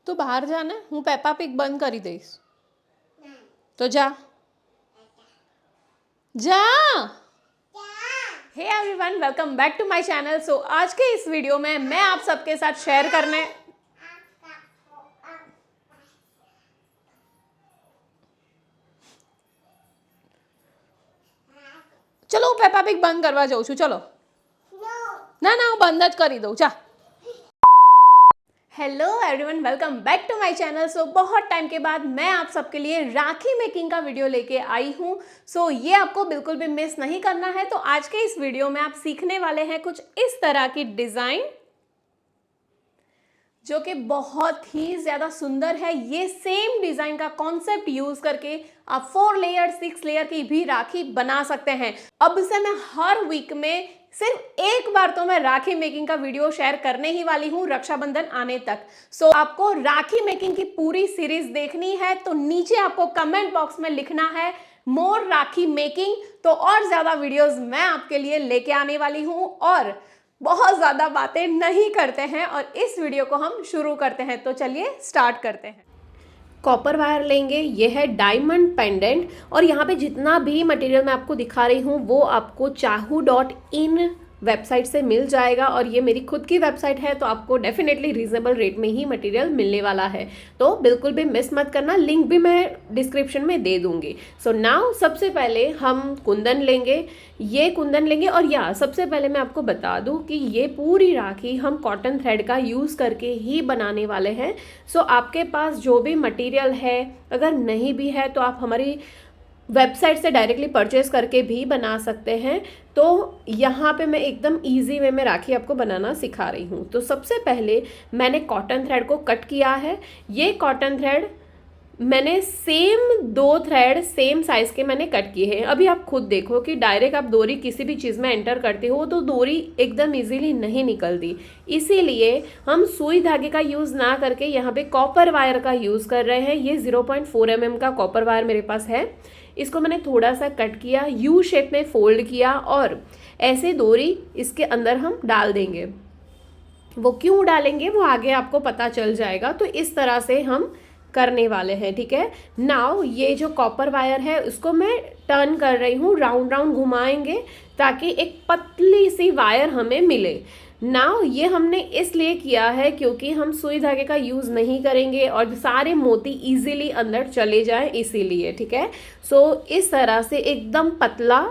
તું બહાર જા ને, હું પેપા પીગ બંધ કરી દઈશ. તો જા जा. Hey everyone, welcome back to my channel. So आज के इस वीडियो में मैं आप सबके साथ शेयर करने चलो હું પેપા પીગ બંધ કરવા જાઉં છું. ચલો ના ના હું બંધ જ કરી દઉં. જા. Hello everyone, welcome back to my channel. So बहुत टाइम के बाद मैं आप सबके लिए राखी मेकिंग का वीडियो लेके आई हूँ. सो ये आपको बिल्कुल भी मिस नहीं करना है. तो आज के इस वीडियो में आप सीखने वाले हैं कुछ इस तरह की डिज़ाइन जो कि बहुत ही ज़्यादा सुंदर है. ये सेम डिज़ाइन का कॉन्सेप्ट यूज़ करके आप 4 लेयर 6 लेयर की भी राखी बना सकते हैं. अब से मैं हर वीक में सिर्फ एक बार तो मैं राखी मेकिंग का वीडियो शेयर करने ही वाली हूँ रक्षाबंधन आने तक. सो आपको राखी मेकिंग की पूरी सीरीज देखनी है तो नीचे आपको कमेंट बॉक्स में लिखना है मोर राखी मेकिंग. तो और ज़्यादा वीडियोस मैं आपके लिए लेके आने वाली हूँ और बहुत ज़्यादा बातें नहीं करते हैं और इस वीडियो को हम शुरू करते हैं. तो चलिए स्टार्ट करते हैं. कॉपर वायर लेंगे. ये है डायमंड पेंडेंट और यहाँ पे जितना भी मटेरियल मैं आपको दिखा रही हूँ वो आपको chahu.in वेबसाइट से मिल जाएगा और ये मेरी खुद की वेबसाइट है तो आपको डेफिनेटली रीजनेबल रेट में ही मटेरियल मिलने वाला है. तो बिल्कुल भी मिस मत करना, लिंक भी मैं डिस्क्रिप्शन में दे दूँगी. सो नाउ सबसे पहले हम कुंदन लेंगे. ये कुंदन लेंगे और सबसे पहले मैं आपको बता दूं कि ये पूरी राखी हम कॉटन थ्रेड का यूज़ करके ही बनाने वाले हैं. सो आपके पास जो भी मटेरियल है, अगर नहीं भी है तो आप हमारी वेबसाइट से डायरेक्टली परचेज करके भी बना सकते हैं. तो यहाँ पे मैं एकदम इजी वे में राखी आपको बनाना सिखा रही हूँ. तो सबसे पहले मैंने कॉटन थ्रेड को कट किया है. ये कॉटन थ्रेड मैंने सेम 2 थ्रेड सेम साइज़ के मैंने कट किए हैं. अभी आप खुद देखो कि डायरेक्ट आप डोरी किसी भी चीज़ में एंटर करते हो तो डोरी एकदम इजीली नहीं निकलती. इसीलिए हम सुई धागे का यूज़ ना करके यहाँ पे कॉपर वायर का यूज़ कर रहे हैं. ये 0.4 mm का कॉपर वायर मेरे पास है. इसको मैंने थोड़ा सा कट किया, यू शेप में फोल्ड किया और ऐसे डोरी इसके अंदर हम डाल देंगे. वो क्यों डालेंगे वो आगे आपको पता चल जाएगा. तो इस तरह से हम करने वाले हैं, ठीक है. नाउ ये जो कॉपर वायर है उसको मैं टर्न कर रही हूँ, राउंड राउंड घुमाएंगे ताकि एक पतली सी वायर हमें मिले. नाउ ये हमने इसलिए किया है क्योंकि हम सुई धागे का यूज़ नहीं करेंगे और सारे मोती इजीली अंदर चले जाएं, इसीलिए, ठीक है. सो इस तरह से एकदम पतला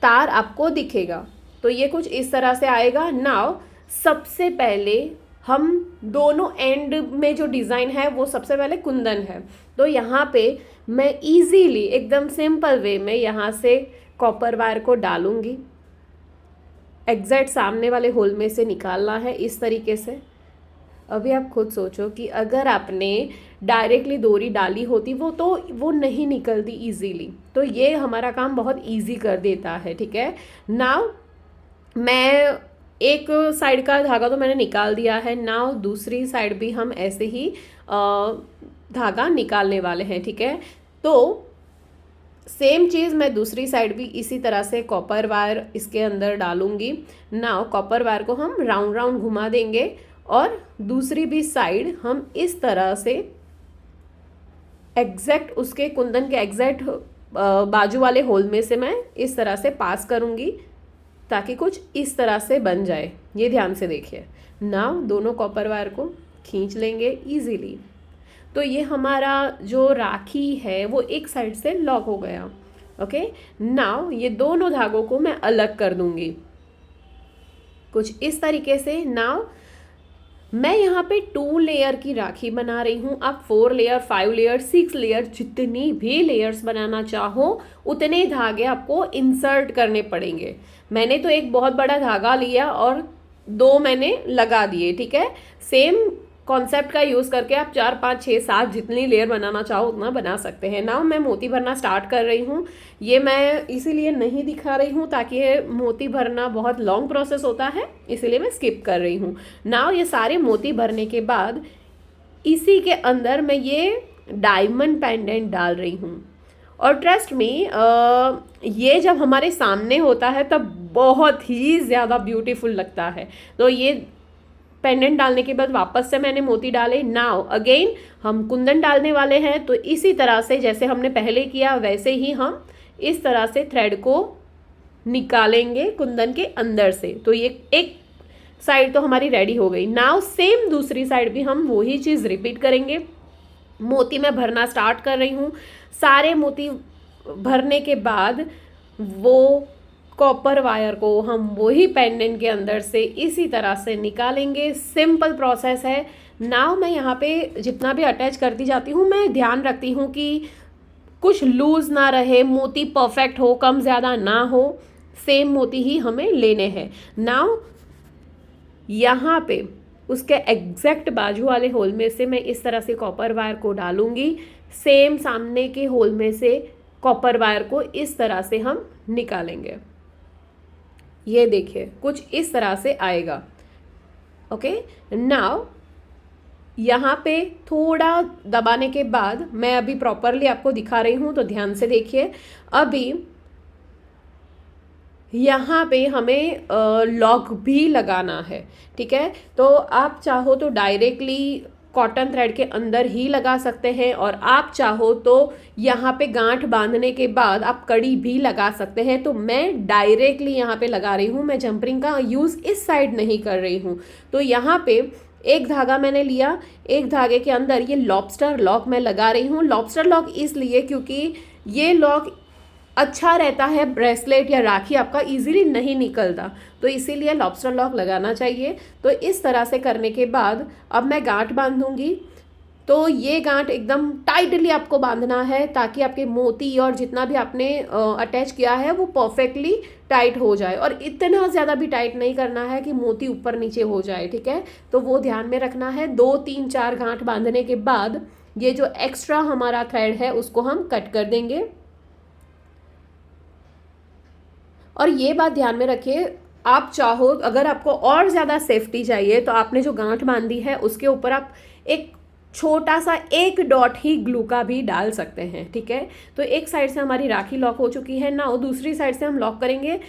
तार आपको दिखेगा. तो ये कुछ इस तरह से आएगा. नाउ सबसे पहले हम दोनों एंड में जो डिज़ाइन है वो सबसे पहले कुंदन है. तो यहाँ पे मैं इजीली एकदम सिंपल वे में यहाँ से कॉपर वायर को डालूँगी. एग्जैक्ट सामने वाले होल में से निकालना है इस तरीके से. अभी आप खुद सोचो कि अगर आपने डायरेक्टली डोरी डाली होती वो नहीं निकलती इजीली. तो ये हमारा काम बहुत इजी कर देता है, ठीक है. नाउ मैं एक साइड का धागा तो मैंने निकाल दिया है. नाउ दूसरी साइड भी हम ऐसे ही धागा निकालने वाले हैं, ठीक है. तो सेम चीज़ मैं दूसरी साइड भी इसी तरह से कॉपर वायर इसके अंदर डालूंगी. नाउ कॉपर वायर को हम राउंड राउंड घुमा देंगे और दूसरी भी साइड हम इस तरह से एग्जैक्ट उसके कुंदन के एग्जैक्ट बाजू वाले होल में से मैं इस तरह से पास करूंगी ताकि कुछ इस तरह से बन जाए. ये ध्यान से देखिए. नाउ दोनों कॉपर वायर को खींच लेंगे इजीली. तो ये हमारा जो राखी है वो एक साइड से लॉक हो गया. ओके. नाउ ये दोनों धागों को मैं अलग कर दूंगी कुछ इस तरीके से. नाउ मैं यहाँ पे 2 लेयर की राखी बना रही हूँ. आप 4 लेयर 5 लेयर 6 लेयर जितनी भी लेयर्स बनाना चाहो उतने धागे आपको इंसर्ट करने पड़ेंगे. मैंने तो एक बहुत बड़ा धागा लिया और 2 मैंने लगा दिए, ठीक है. सेम कॉन्सेप्ट का यूज़ करके आप 4 5 6 7 जितनी लेयर बनाना चाहो उतना बना सकते हैं. नाउ मैं मोती भरना स्टार्ट कर रही हूँ. ये मैं इसीलिए नहीं दिखा रही हूँ ताकि ये मोती भरना बहुत लॉन्ग प्रोसेस होता है, इसीलिए मैं स्किप कर रही हूँ. नाउ ये सारे मोती भरने के बाद इसी के अंदर मैं ये डायमंड पेंडेंट डाल रही हूँ. और ट्रस्ट में ये जब हमारे सामने होता है तब बहुत ही ज़्यादा ब्यूटीफुल लगता है. तो ये पेंडेंट डालने के बाद वापस से मैंने मोती डाले। नाउ अगेन हम कुंदन डालने वाले हैं, तो इसी तरह से जैसे हमने पहले किया वैसे ही हम इस तरह से थ्रेड को निकालेंगे कुंदन के अंदर से। तो ये एक साइड तो हमारी रेडी हो गई। नाउ सेम दूसरी साइड भी हम वही चीज़ रिपीट करेंगे। मोती मैं भरना स्टार्ट कर रही हूँ। सारे मोती भरने के बाद वो कॉपर वायर को हम वही पेंडेंट के अंदर से इसी तरह से निकालेंगे। सिंपल प्रोसेस है। नाउ मैं यहाँ पे जितना भी अटैच करती जाती हूँ मैं ध्यान रखती हूँ कि कुछ लूज ना रहे, मोती परफेक्ट हो, कम ज़्यादा ना हो, सेम मोती ही हमें लेने हैं। नाउ यहाँ पे उसके एग्जैक्ट बाजू वाले होल में से मैं इस तरह से कॉपर वायर को डालूंगी। सेम सामने के होल में से कॉपर वायर को इस तरह से हम निकालेंगे। ये देखिए कुछ इस तरह से आएगा। ओके, नाउ यहाँ पे थोड़ा दबाने के बाद मैं अभी प्रॉपरली आपको दिखा रही हूँ, तो ध्यान से देखिए। अभी यहाँ पे हमें लॉक भी लगाना है, ठीक है। तो आप चाहो तो डायरेक्टली कॉटन थ्रेड के अंदर ही लगा सकते हैं, और आप चाहो तो यहाँ पे गांठ बांधने के बाद आप कड़ी भी लगा सकते हैं। तो मैं डायरेक्टली यहाँ पे लगा रही हूँ, मैं जंपरिंग का यूज़ इस साइड नहीं कर रही हूँ। तो यहाँ पे एक धागा मैंने लिया, एक धागे के अंदर ये लॉबस्टर लॉक मैं लगा रही हूँ। लॉबस्टर लॉक इसलिए क्योंकि ये लॉक अच्छा रहता है, ब्रेसलेट या राखी आपका इजीली नहीं निकलता, तो इसीलिए लॉबस्टर लॉक लगाना चाहिए। तो इस तरह से करने के बाद अब मैं गांठ बांधूंगी। तो ये गांठ एकदम टाइटली आपको बांधना है ताकि आपके मोती और जितना भी आपने अटैच किया है वो परफेक्टली टाइट हो जाए, और इतना ज़्यादा भी टाइट नहीं करना है कि मोती ऊपर नीचे हो जाए, ठीक है। तो वो ध्यान में रखना है। 2 3 4 गांठ बांधने के बाद ये जो एक्स्ट्रा हमारा थ्रेड है उसको हम कट कर देंगे। और ये बात ध्यान में रखिए, आप चाहो अगर आपको और ज़्यादा सेफ्टी चाहिए तो आपने जो गांठ बांधी है उसके ऊपर आप एक छोटा सा एक डॉट ही ग्लू का भी डाल सकते हैं, ठीक है। तो एक साइड से हमारी राखी लॉक हो चुकी है। ना दूसरी साइड से हम लॉक करेंगे।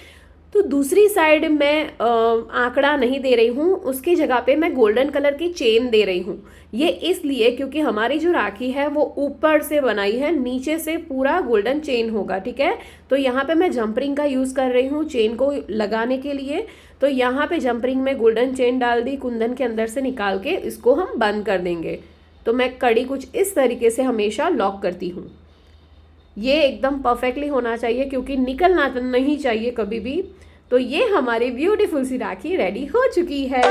तो दूसरी साइड मैं आंकड़ा नहीं दे रही हूँ, उसकी जगह पे मैं गोल्डन कलर की चेन दे रही हूँ। ये इसलिए क्योंकि हमारी जो राखी है वो ऊपर से बनाई है, नीचे से पूरा गोल्डन चेन होगा, ठीक है। तो यहाँ पे मैं जंपरिंग का यूज़ कर रही हूँ चेन को लगाने के लिए। तो यहाँ पे जंपरिंग में गोल्डन चेन डाल दी, कुंदन के अंदर से निकाल के इसको हम बंद कर देंगे। तो मैं कड़ी कुछ इस तरीके से हमेशा लॉक करती हूँ। ये एकदम परफेक्टली होना चाहिए क्योंकि निकलना नहीं चाहिए कभी भी। तो ये हमारी ब्यूटीफुल सी राखी रेडी हो चुकी है।